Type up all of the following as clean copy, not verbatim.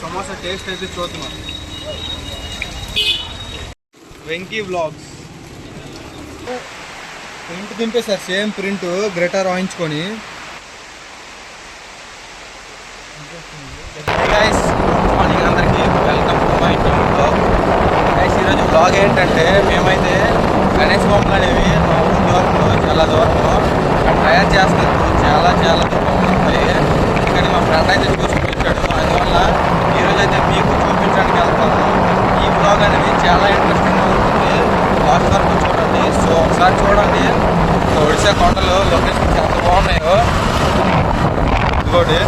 Samosa taste అయితే చూద్దాం. Venky vlogs print దింపేశారు, సేమ్ ప్రింట్ గ్రెటర్ వాయించుకొని. గైస్ గుడ్ మార్నింగ్ అందరికీ, welcome to my new vlog. Guys ఈరోజు వ్లాగ్ ఏంటంటే, మేమైతే గణేష్ బొమ్మలు అనేవి మా ఊరి దూరంలో చాలా దూరంలో తయారు చేస్తున్నారు. చాలా బొమ్మలు ఉంటాయి. కానీ మా ఫ్రెండ్ అయితే చూపించాడు, అందువల్ల ఈరోజు అయితే మీకు చూపించడానికి వెళ్తాను. ఈ వ్లాగ్ అనేది చాలా ఇంట్రెస్టింగ్గా ఉంటుంది, లాస్ట్ వరకు చూడండి. సో ఒకసారి చూడండి, ఒడిశా కొండలు లొకేషన్స్ ఎంత బాగున్నాయో. ఇదిగోటి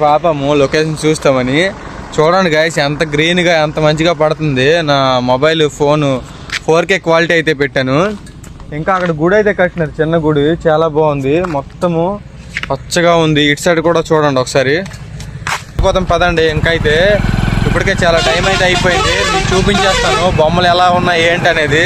పాపము లొకేషన్ చూస్తామని. చూడండి గైస్, ఎంత గ్రీన్గా ఎంత మంచిగా పడుతుంది. నా మొబైల్ ఫోను 4K క్వాలిటీ అయితే పెట్టాను. ఇంకా అక్కడ గుడి అయితే కట్టినారు, చిన్న గుడి, చాలా బాగుంది. మొత్తము పచ్చగా ఉంది. ఇటు సైడ్ కూడా చూడండి ఒకసారి. పోతాం పదండి. ఇంకైతే ఇప్పటికే చాలా టైం అయితే అయిపోయింది. మీకు చూపించేస్తాను బొమ్మలు ఎలా ఉన్నాయి ఏంటి అనేది.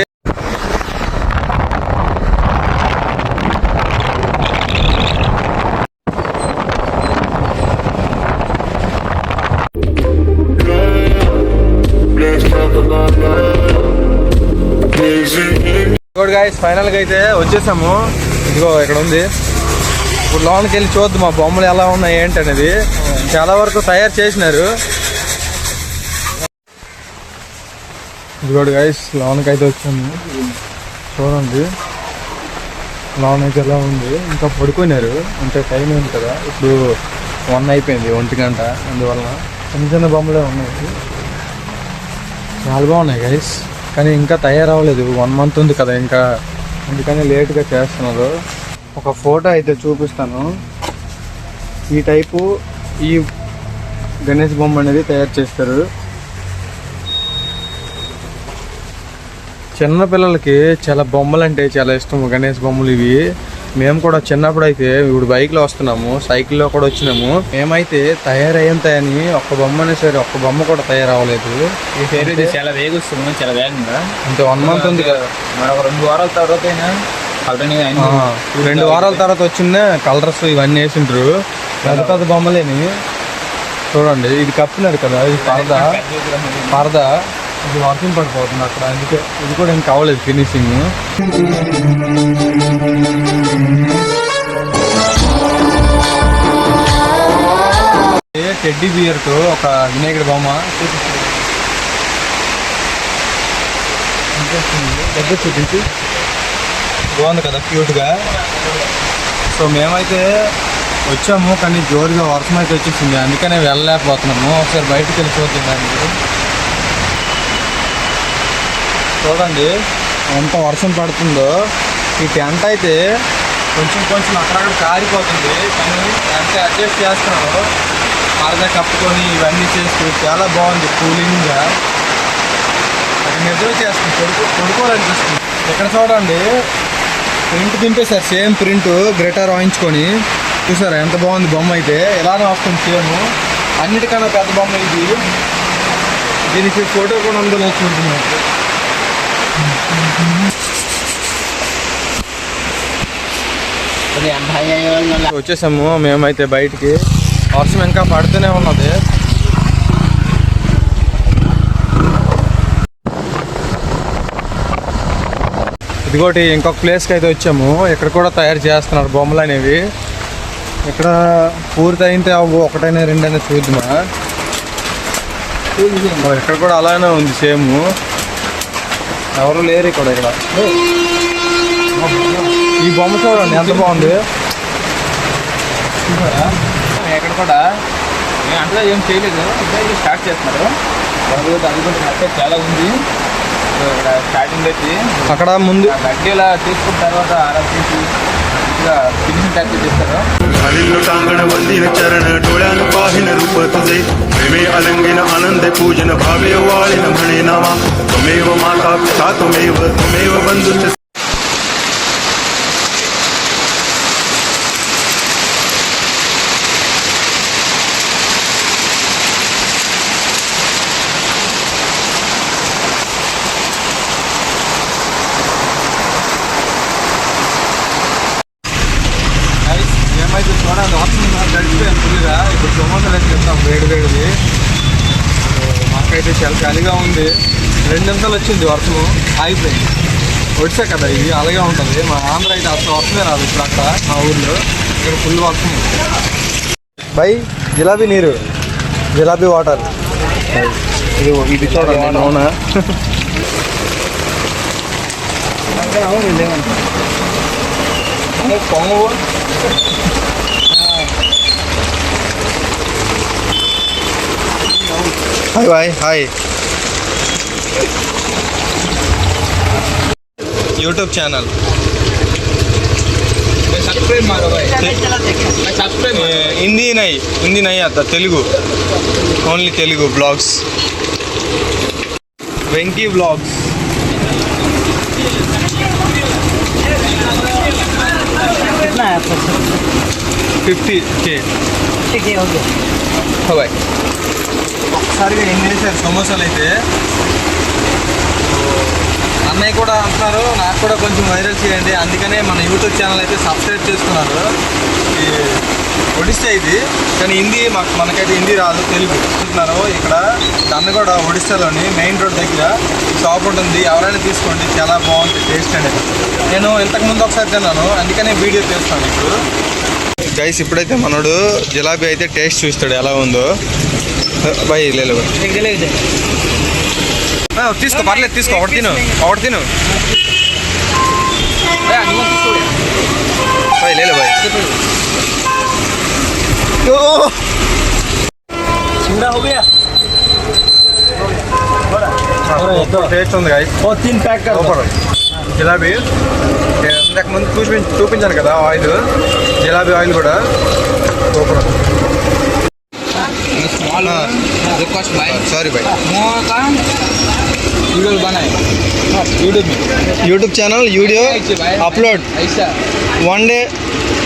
గైస్ ఫైనల్గా అయితే వచ్చేసాము. ఇదిగో ఇక్కడ ఉంది. ఇప్పుడు లోన్కి వెళ్ళి చూద్దాం మా బొమ్మలు ఎలా ఉన్నాయి ఏంటి అనేది. చాలా వరకు తయారు చేసినారు. ఇదిగో గైస్ లోన్కి అయితే వచ్చాము. చూడండి లోన్ అయితే ఎలా ఉంది. ఇంకా పడుకున్నారు, అంటే టైం ఉంది కదా, ఇప్పుడు 1 అయిపోయింది, 1 గంట. అందువల్ల చిన్న బొమ్మలే ఉన్నాయి, చాలా బాగున్నాయి గైస్. కానీ ఇంకా తయారవ్వలేదు, 1 మంత్ ఉంది కదా ఇంకా, అందుకని లేట్గా చేస్తున్నారు. ఒక ఫోటో అయితే చూపిస్తాను. ఈ టైపు ఈ గణేష్ బొమ్మ అనేది తయారు చేస్తారు. చిన్నపిల్లలకి చాలా బొమ్మలు అంటే చాలా ఇష్టం, గణేష్ బొమ్మలు ఇవి. మేము కూడా చిన్నప్పుడు అయితే ఇప్పుడు బైక్లో వస్తున్నాము, సైకిల్లో కూడా వచ్చినాము. మేమైతే తయారయ్యేంతని ఒక్క బొమ్మ అనే సరే ఒక్క బొమ్మ కూడా తయారవ్వలేదు. ఈ పేరు ఇది చాలా వేగం వస్తుంది, చాలా వేగంగా. అంటే 1 మంత్ ఉంది కదా, మరొక 2 వారాల తర్వాత అయినా 2 వారాల తర్వాత వచ్చిన కలర్స్ ఇవన్నీ వేసింటారు. పెద్ద బొమ్మలేని చూడండి. ఇది కప్పినారు కదా, ఇది పరదా ఇది వర్షం పడిపోతుంది అక్కడ, అందుకే ఇది కూడా ఇంకా అవ్వలేదు ఫినిషింగ్. టెడ్డీ బియర్తో ఒక వినాయకుడి బొమ్మ పెద్ద చూపించి బాగుంది కదా, క్యూట్గా. సో మేమైతే వచ్చాము, కానీ జోరుగా వర్షం అయితే వచ్చేసింది, అందుకనే వెళ్ళలేకపోతున్నాము. ఒకసారి బయటకు వెళ్ళి చూద్దాం దానికి. చూడండి ఎంత వర్షం పడుతుందో. ఈ టెంట్ అయితే కొంచెం అక్కడక్కడ కారిపోతుంది, కానీ టెంట్ అడ్జస్ట్ చేస్తున్నారు. పరదా కప్పుకొని ఇవన్నీ చేస్తూ చాలా బాగుంది, కూలింగ్గా. అది నిద్ర చేస్తుంది, పడుకోవాలనిపిస్తుంది. ఇక్కడ చూడండి ప్రింట్ దింపేశారు, సేమ్ ప్రింట్ గ్రెటర్ వాయించుకొని. చూసారా ఎంత బాగుంది బొమ్మ అయితే. ఇలానే వస్తుంది సేమ్, అన్నిటికన్నా పెద్ద బొమ్మ ఇది. దీనికి ఫోటో కూడా ఉందో చూడుతున్నట్టు. వచ్చేసాము మేమైతే బయటికి. వర్షం ఇంకా పడుతూనే ఉన్నది. ఇదిగోటి ఇంకొక ప్లేస్కి అయితే వచ్చాము. ఇక్కడ కూడా తయారు చేస్తున్నారు బొమ్మలు అనేవి. ఇక్కడ పూర్తి అయితే అవ్వు, 1 అయినా 2 అయినా చూద్దామా. ఇక్కడ కూడా అలానే ఉంది సేమ్, ఎవరు లేరు ఇక్కడ. ఈ బొమ్మ చూడండి ఎంత బాగుంది. ఎక్కడ కూడా మేము అంతగా ఏం చేయలేదు, ఇప్పుడైతే స్టార్ట్ చేస్తున్నారు. అది కూడా చాలా ఉంది. ఇక్కడ స్టార్టింగ్ వచ్చి అక్కడ ముందు గడ్డి ఇలా తీసుకున్న తర్వాత అలా తీసి ఫినిషింగ్ టైప్ చేస్తారు. चरण डोळ्यान पाहिन रूप तुझे प्रेमे अलंगिन आनंद पूजन भावे वाळिन म्हणे नामा त्वमेव माता पिता त्वमेव बंधुश्च. వేడి వేడిది. మాకైతే చాలా చలిగా ఉంది. 2 నిమిషాలు వచ్చింది వర్షము, ఆగిపోయింది. వచ్చా కదా ఇది అలాగే ఉంటుంది. మా ఆంధ్ర అయితే అసలు వర్షమే రాదు. ఇప్పుడు అక్కడ మా ఊర్లో ఇక్కడ ఫుల్ వర్షం. బై జిలాబీ నీరు, జిలాబీ వాటర్. ఇది చూడండి అవునా. పొంగు hi bye hi. YouTube channel subscribe मारो भाई, सब्सक्राइब मारो। हिंदी नहीं आता, Telugu only, Telugu blogs, Venky blogs. कितना है 50K. ठीक है, हो गया. हाँ भाई, ఒకసారిగా ఏం చేశారు సమోసాలు అయితే. అన్నయ్య కూడా అంటున్నారు నాకు కూడా కొంచెం వైరల్ చేయండి, అందుకనే మన యూట్యూబ్ ఛానల్ అయితే సబ్స్క్రైబ్ చేసుకున్నారు. ఈ ఒడిస్సా ఇది, కానీ హిందీ మనకైతే హిందీ రాదు, తెలుగు అంటున్నారు. ఇక్కడ దన్నగూడ ఒడిస్సాలోని మెయిన్ రోడ్ దగ్గర షాప్ ఉంటుంది, ఎవరైనా తీసుకోండి, చాలా బాగుంటుంది టేస్ట్ అనేది. నేను ఇంతకుముందు ఒకసారి తిన్నాను, అందుకనే వీడియో చేస్తాను ఇప్పుడు. గైస్ ఇప్పుడైతే మనోడు జిలాబీ అయితే టేస్ట్ చూస్తాడు ఎలా ఉందో. బాయ్ లేదు తీసుకో, పర్లేదు తీసుకో, ఒకటి తిను. బాయ్ లేదు బాయ్. सिंगड़ा हो गया. టేస్ట్ ఉంది గైస్. और 3 पैक कर दो. సూపర్ జిలాబీ. ఇంతకుముందు చూపించాను కదా ఆయిల్, జిలాబీ ఆయిల్ కూడా సూపర్. स्मॉल रिक्वेस्ट भाई, సారీ బాయ్. मोह का वीडियो बनाए यूट्यूब चैनल वीडियो अपलोड ऐसा 1 डे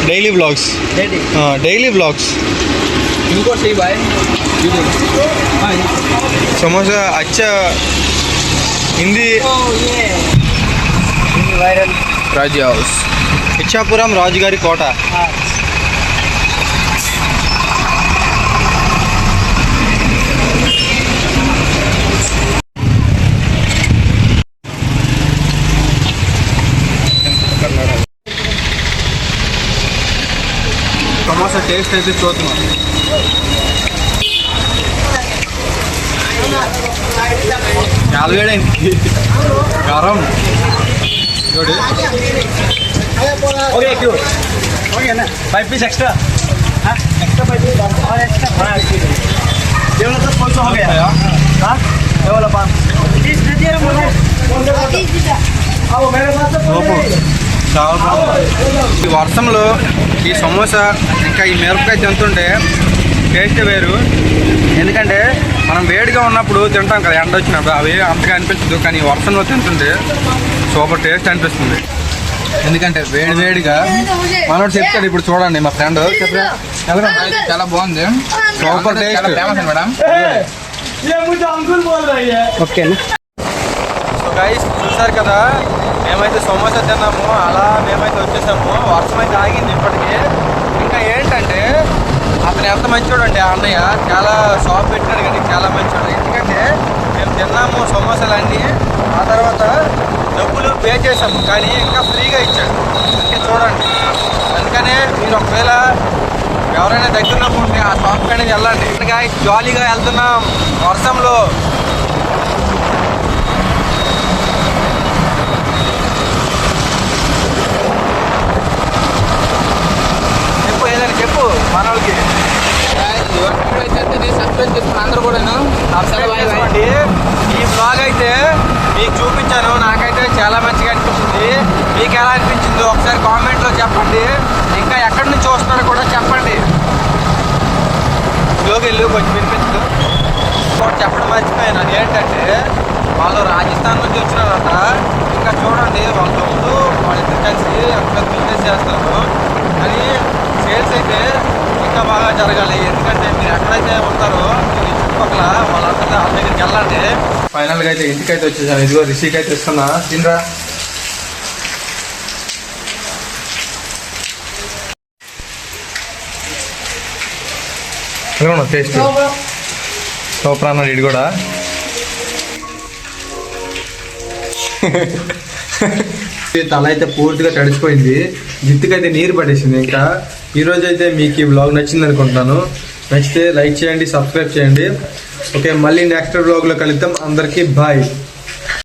डेली ब्लॉग्स. रेडी. हाँ डेली ब्लॉग्स. इनको सही भाई वीडियो. हाँ समोसा अच्छा. हिंदी ये वायरल. राजी हाउस. इच्छापुरम राजुगारी कोट. हाँ. సమోసా టేస్ట్ అయితే చూద్దాం. చాలా వేడైంది, కారం చూడు. हो गया क्यों? हो गया ना. 5 पीस एक्स्ट्रा. हाँ एक्स्ट्रा 5 पीस और एक्स्ट्रा. हाँ ठीक है. केवल तो 500 हो गया. हाँ केवल 500. पीस दे दिया मुझे. अब मेरे पास तो చాలా బాగుంది. ఈ వర్షంలో ఈ సమోసా ఇంకా ఈ మిరపకాయ తింటుంటే టేస్ట్ వేరు. ఎందుకంటే మనం వేడిగా ఉన్నప్పుడు తింటాం కదా, ఎండ వచ్చినప్పుడు అవి అంతగా అనిపించదు, కానీ ఈ వర్షంలో తింటుంటే సూపర్ టేస్ట్ అనిపిస్తుంది. ఎందుకంటే వేడిగా మనోడు చెప్తాడు. ఇప్పుడు చూడండి మా ఫ్రెండ్ చెప్పరా, చాలా బాగుంది, సూపర్ టేస్ట్. Famous madam. ये मुझे अंकुल बोल रही है. ओके ना. సో గైస్ చూసారు కదా, మేమైతే సమోసా తిన్నాము, అలా మేమైతే వచ్చేసాము. వర్షం అయితే ఆగింది ఇప్పటికీ. ఇంకా ఏంటంటే అతను ఎంత మంచివాడు అంటే ఆ అన్నయ్య, చాలా షాప్ పెట్టినాడు కానీ చాలా మంచివాడు. ఎందుకంటే మేము తిన్నాము సమోసాలన్నీ, ఆ తర్వాత డబ్బులు పే చేసాము కానీ ఇంకా ఫ్రీగా ఇచ్చాడు. అందుకే చూడండి. అందుకనే మీరు ఒకవేళ ఎవరైనా దగ్గరలో ఉంటే ఆ షాప్ అనేది వెళ్ళండి. ఇంకా జాలీగా వెళ్తున్నాం వర్షంలో. చెప్పు మన వాళ్ళకి సబ్స్క్రైబ్ చేసుకుని అందరూ కూడా చేసుకోండి. ఈ బ్లాగ్ అయితే మీకు చూపించాను, నాకైతే చాలా మంచిగా అనిపించింది. మీకు ఎలా అనిపించిందో ఒకసారి కామెంట్లో చెప్పండి. ఇంకా ఎక్కడి నుంచి వస్తున్నారో కూడా చెప్పండి. లోకి వెళ్ళి కొంచెం వినిపించదు చెప్పడం మర్చిపోయాను. అది ఏంటంటే వాళ్ళు రాజస్థాన్ నుంచి వచ్చినారట. ఇంకా చూడండి వాళ్ళ తమ్ముడు వాళ్ళిద్దరు కలిసి అక్కడ బిజినెస్ చేస్తారు. కానీ సేల్స్ అయితే ఇంకా బాగా జరగాలి. ఎందుకంటే మీరు ఎక్కడైతే ఉంటారో మీ చుట్టుపక్కల వాళ్ళందరూ వాళ్ళ దగ్గరికి వెళ్ళండి. ఫైనల్గా అయితే ఇంటికైతే వచ్చేసాను. ఇదిగో రిషికి అయితే ఇస్తున్నా, తినరా. ఇలా టేస్ట్ సూపర్ అన్నాడు ఇది కూడా. తల అయితే పూర్తిగా తడిచిపోయింది, జిత్తుకైతే నీరు పడేసింది. ఇంకా ఈరోజు అయితే మీకు ఈ వ్లాగ్ నచ్చింది అనుకుంటున్నాను. నచ్చితే లైక్ చేయండి, సబ్స్క్రైబ్ చేయండి. ఓకే, మళ్ళీ నెక్స్ట్ వ్లాగ్లో కలుద్దాం. అందరికీ బాయ్.